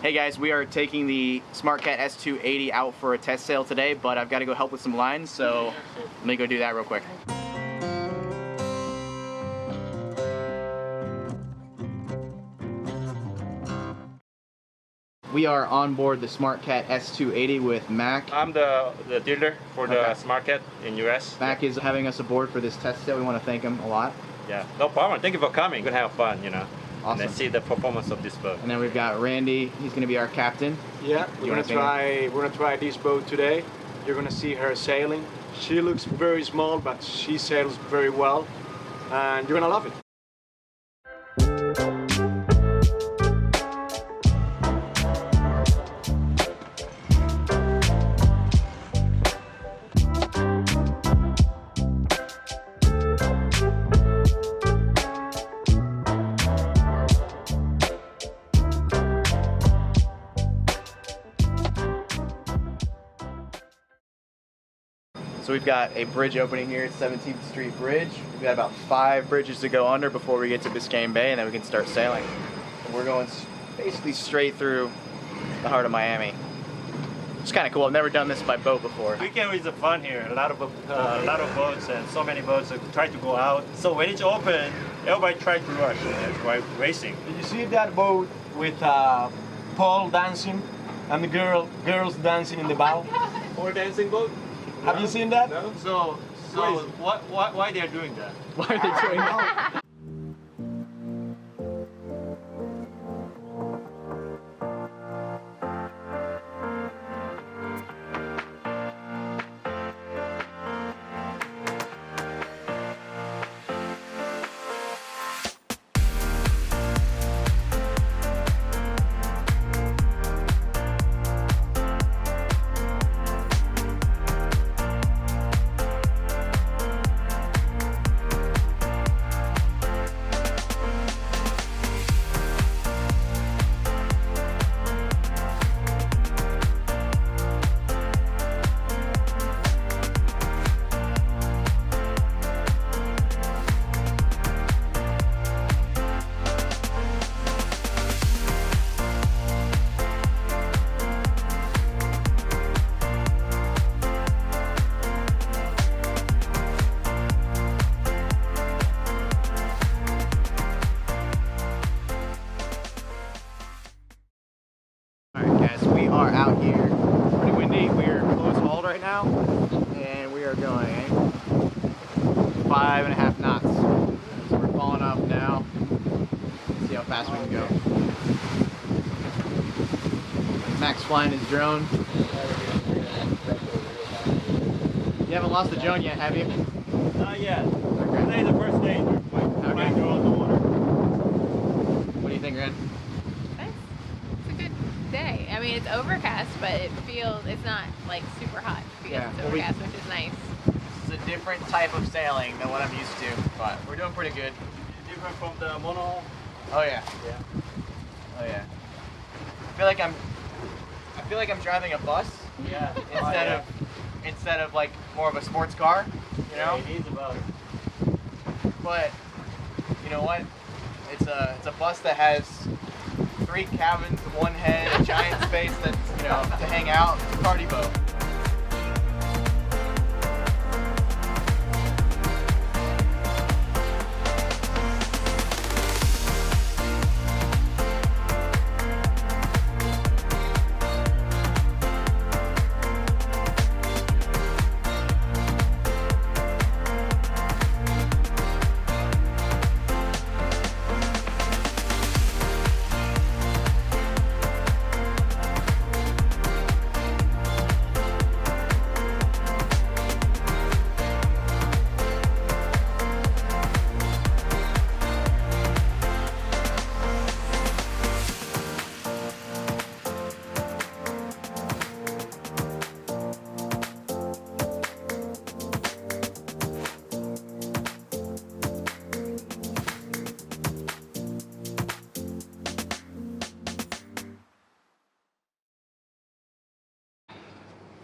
Hey guys, we are taking the Smart Cat S280 out for a test sail today, but I've got to go help with some lines, so let me go do that real quick. We are on board the Smart Cat S280 with Mac. I'm the dealer for the Smart Cat in US. Mac is having us aboard for this test sail. We want to thank him a lot. Yeah, no problem. Thank you for coming. Good have fun, you know. Awesome. And see the performance of this boat. And then we've got Randy. He's going to be our captain. Yeah, we're gonna try this boat today. You're gonna see her sailing. She looks very small, but she sails very well, and you're gonna love it. So we've got a bridge opening here at 17th Street Bridge. We've got about 5 bridges to go under before we get to Biscayne Bay, and then we can start sailing. And we're going basically straight through the heart of Miami. It's kind of cool. I've never done this by boat before. Weekend is fun here. A lot of boats and so many boats try to go out. So when it's open, everybody tries to rush and try racing. Did you see that boat with Paul dancing and the girls dancing in the bow? Or dancing boat? Have you seen that? No. So why they are doing that? Why are they doing that? We are out here. Pretty windy. We are close hauled right now, and we are going 5.5 knots. So we're falling off now. Let's see how fast we can go. Mac's flying his drone. You haven't lost the drone yet, have you? Not yet. Okay. Today's the first day. My drone on the water. What do you think, Ren? Day. I mean, it's overcast, but it's not like super hot because it's overcast, which is nice. It's a different type of sailing than what I'm used to, but we're doing pretty good. Different from the mono. Oh yeah. Yeah. Oh yeah. I feel like I'm driving a bus. Yeah. Instead of like more of a sports car, you know? Yeah, it is a bus. But you know what? It's a bus that has 3 cabins, 1 head, a giant space that's, you know, to hang out. It's a party boat.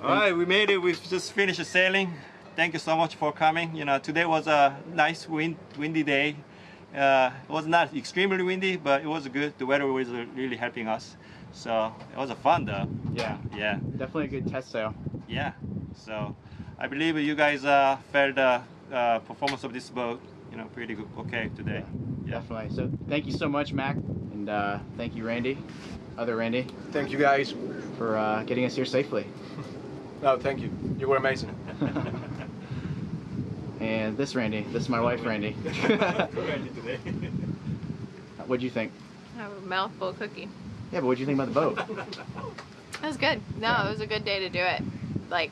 All right, we made it. We've just finished sailing. Thank you so much for coming. You know, today was a nice windy day, It was not extremely windy, but it was good. The weather was really helping us. So it was a fun though. Yeah. Yeah. Definitely a good test sail. Yeah. So I believe you guys felt the performance of this boat, you know, pretty good, okay today. Yeah. Definitely. So thank you so much, Mac, and thank you, Randy, other Randy, Thank you guys. for getting us here safely. No, thank you. You were amazing. And this Randy, this is my wife, Randy. Today. What'd you think? I have a mouthful of cookie. Yeah, but what'd you think about the boat? It was good. No, it was a good day to do it. Like,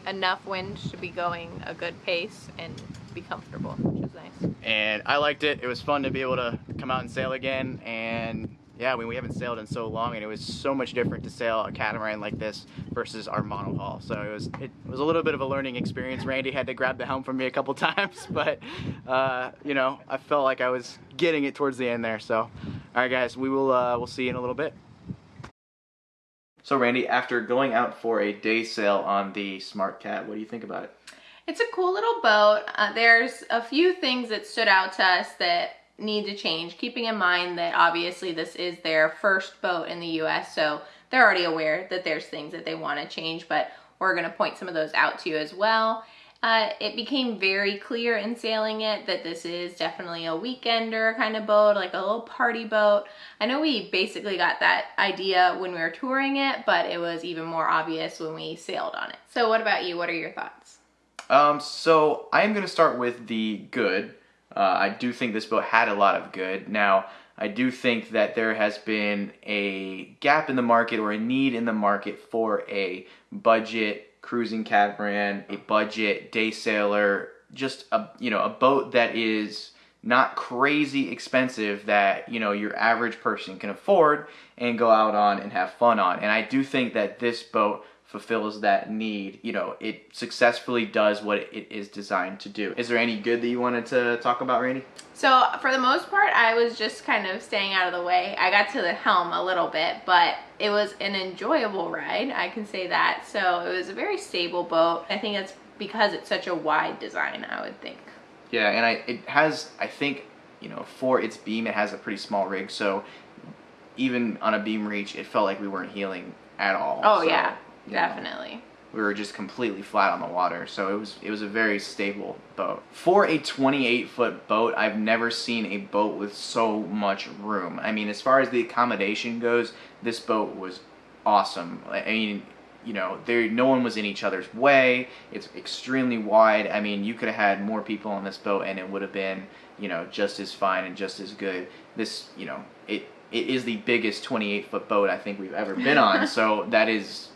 enough wind to be going a good pace and be comfortable, which is nice. And I liked it. It was fun to be able to come out and sail again. And yeah, I mean, we haven't sailed in so long, and it was so much different to sail a catamaran like this versus our monohull. So it was a little bit of a learning experience. Randy had to grab the helm from me a couple times, but you know, I felt like I was getting it towards the end there. So, all right, guys, we'll see you in a little bit. So, Randy, after going out for a day sail on the Smart Cat, what do you think about it? It's a cool little boat. There's a few things that stood out to us that need to change, keeping in mind that obviously this is their first boat in the US, so they're already aware that there's things that they want to change, but we're going to point some of those out to you as well. It became very clear in sailing it that this is definitely a weekender kind of boat, like a little party boat. I know we basically got that idea when we were touring it, but it was even more obvious when we sailed on it. So what about you? What are your thoughts? So I'm going to start with the good. I do think this boat had a lot of good. Now, I do think that there has been a gap in the market, or a need in the market, for a budget cruising catamaran, a budget day sailor, just a boat that is not crazy expensive, that your average person can afford and go out on and have fun on. And I do think that this boat fulfills that need. It successfully does what it is designed to do. Is there any good that you wanted to talk about, Randy? So for the most part, I was just kind of staying out of the way. I got to the helm a little bit, but it was an enjoyable ride, I can say that. So it was a very stable boat. I think it's because it's such a wide design, I would think. Yeah, and it has, I think, for its beam, it has a pretty small rig, so even on a beam reach, it felt like we weren't heeling at all. Oh, so, yeah, definitely. We were just completely flat on the water, so it was a very stable boat. For a 28-foot boat, I've never seen a boat with so much room. I mean, as far as the accommodation goes, this boat was awesome. I mean, no one was in each other's way. It's extremely wide. I mean, you could have had more people on this boat and it would have been, just as fine and just as good. This, it is the biggest 28-foot boat I think we've ever been on, so that is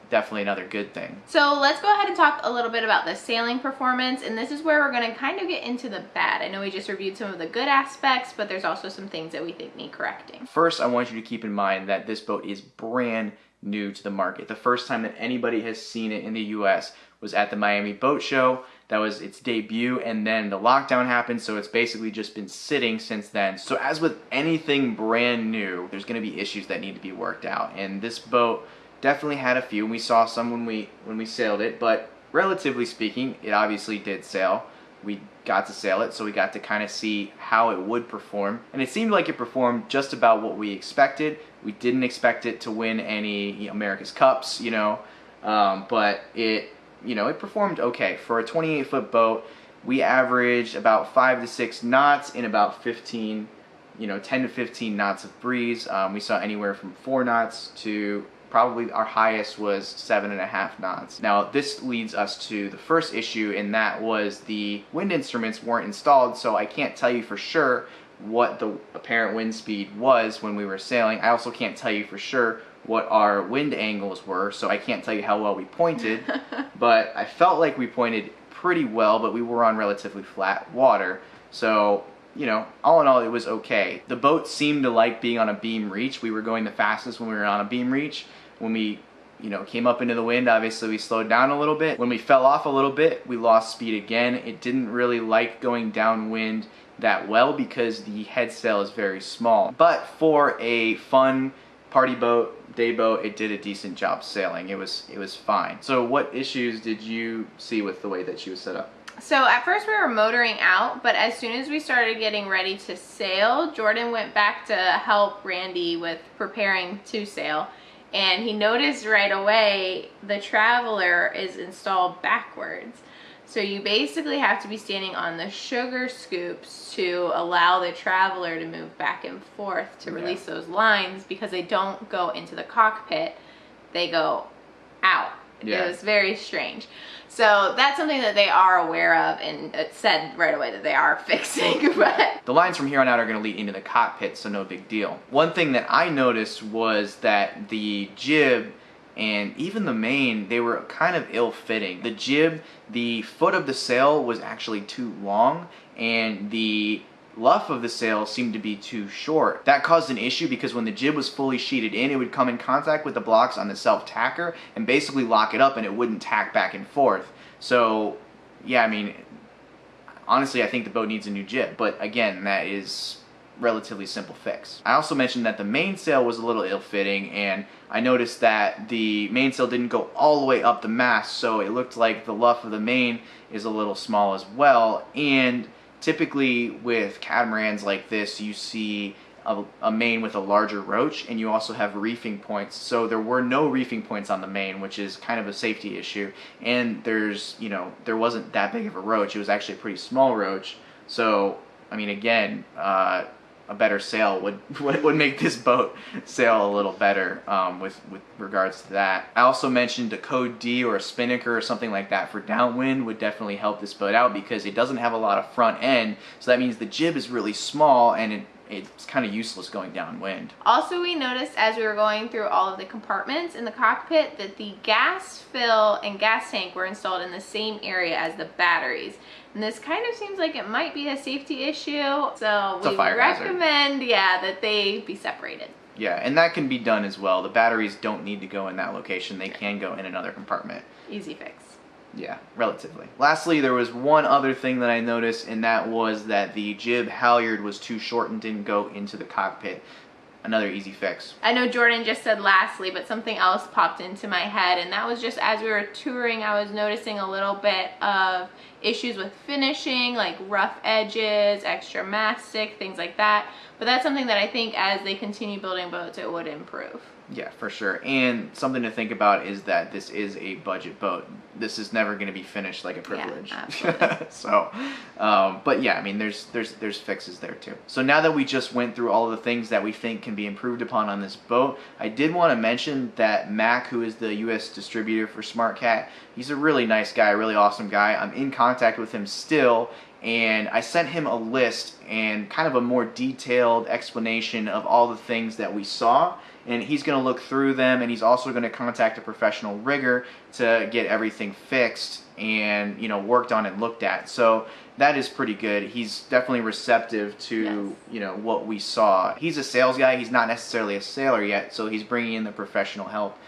definitely another good thing. So let's go ahead and talk a little bit about the sailing performance, and this is where we're going to kind of get into the bad. I know we just reviewed some of the good aspects, but there's also some things that we think need correcting. First, I want you to keep in mind that this boat is brand new to the market. The first time that anybody has seen it in the US was at the Miami Boat Show. That was its debut, and then the lockdown happened, so it's basically just been sitting since then. So as with anything brand new, there's going to be issues that need to be worked out, and this boat definitely had a few. We saw some when we sailed it, but relatively speaking, it obviously did sail. We got to sail it, so we got to kind of see how it would perform, and it seemed like it performed just about what we expected. We didn't expect it to win any America's Cups, but it performed okay. For a 28-foot boat, we averaged about 5 to 6 knots in about 10 to 15 knots of breeze. We saw anywhere from 4 knots to probably our highest was 7.5 knots. Now this leads us to the first issue, and that was the wind instruments weren't installed, so I can't tell you for sure what the apparent wind speed was when we were sailing. I also can't tell you for sure what our wind angles were, so I can't tell you how well we pointed, but I felt like we pointed pretty well, but we were on relatively flat water, so all in all, it was okay. The boat seemed to like being on a beam reach. We were going the fastest when we were on a beam reach. When we, came up into the wind, obviously we slowed down a little bit. When we fell off a little bit, we lost speed again. It didn't really like going downwind that well because the head sail is very small. But for a fun party boat, day boat, it did a decent job sailing. It was fine. So what issues did you see with the way that she was set up? So at first we were motoring out, but as soon as we started getting ready to sail, Jordan went back to help Randy with preparing to sail. And he noticed right away the Traveler is installed backwards. So you basically have to be standing on the sugar scoops to allow the Traveler to move back and forth to release those lines, because they don't go into the cockpit, they go out. Yeah. It was very strange. So that's something that they are aware of, and it said right away that they are fixing. But the lines from here on out are going to lead into the cockpit, so no big deal. One thing that I noticed was that the jib and even the main, they were kind of ill-fitting. The jib, the foot of the sail was actually too long, and the luff of the sail seemed to be too short. That caused an issue because when the jib was fully sheeted in, it would come in contact with the blocks on the self-tacker and basically lock it up, and it wouldn't tack back and forth. So yeah, I mean, honestly, I think the boat needs a new jib, but again, that is relatively simple fix. I also mentioned that the mainsail was a little ill-fitting, and I noticed that the mainsail didn't go all the way up the mast, so it looked like the luff of the main is a little small as well. And typically with catamarans like this, you see a main with a larger roach, and you also have reefing points. So there were no reefing points on the main, which is kind of a safety issue. And there's, you know, there wasn't that big of a roach. It was actually a pretty small roach. So, I mean, again, a better sail would make this boat sail a little better with regards to that. I also mentioned a code D or a spinnaker or something like that for downwind would definitely help this boat out, because it doesn't have a lot of front end, so that means the jib is really small and it's kind of useless going downwind. also, we noticed as we were going through all of the compartments in the cockpit that the gas fill and gas tank were installed in the same area as the batteries. And this kind of seems like it might be a safety issue, so we recommend, that they be separated. Yeah, and that can be done as well. The batteries don't need to go in that location. They can go in another compartment. Easy fix. Yeah, relatively. Lastly, there was one other thing that I noticed, and that was that the jib halyard was too short and didn't go into the cockpit. Another easy fix. I know Jordan just said lastly, but something else popped into my head, and that was just as we were touring, I was noticing a little bit of issues with finishing, like rough edges, extra mastic, things like that. But that's something that I think as they continue building boats, it would improve. Yeah, for sure. And something to think about is that this is a budget boat. This is never going to be finished like a privilege. Yeah, absolutely. So, but yeah, I mean, there's fixes there too. So now that we just went through all of the things that we think can be improved upon on this boat, I did want to mention that Mac, who is the U.S. distributor for Smart Cat, he's a really nice guy, really awesome guy. I'm in contact with him still, and I sent him a list and kind of a more detailed explanation of all the things that we saw, and he's going to look through them, and he's also going to contact a professional rigger to get everything fixed and, you know, worked on and looked at. So that is pretty good. He's definitely receptive to, you know, what we saw. He's a sales guy. He's not necessarily a sailor yet, so he's bringing in the professional help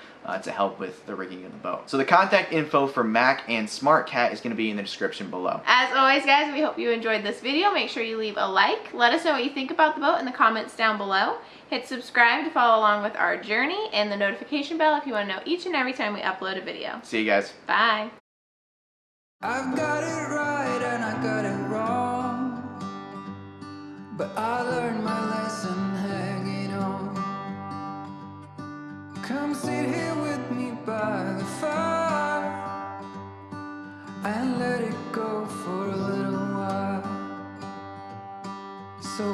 to help with the rigging of the boat. So the contact info for Mac and Smart Cat is going to be in the description below. As always, guys, we hope you enjoyed this video. Make sure you leave a like. Let us know what you think about the boat in the comments down below. Hit subscribe to follow along with our journey, and the notification bell if you want to know each and every time we upload a video. See you guys. Bye. I've got it right and I got it wrong, but I learned my lesson hanging on. Come sit here with me by the fire and let it go for a little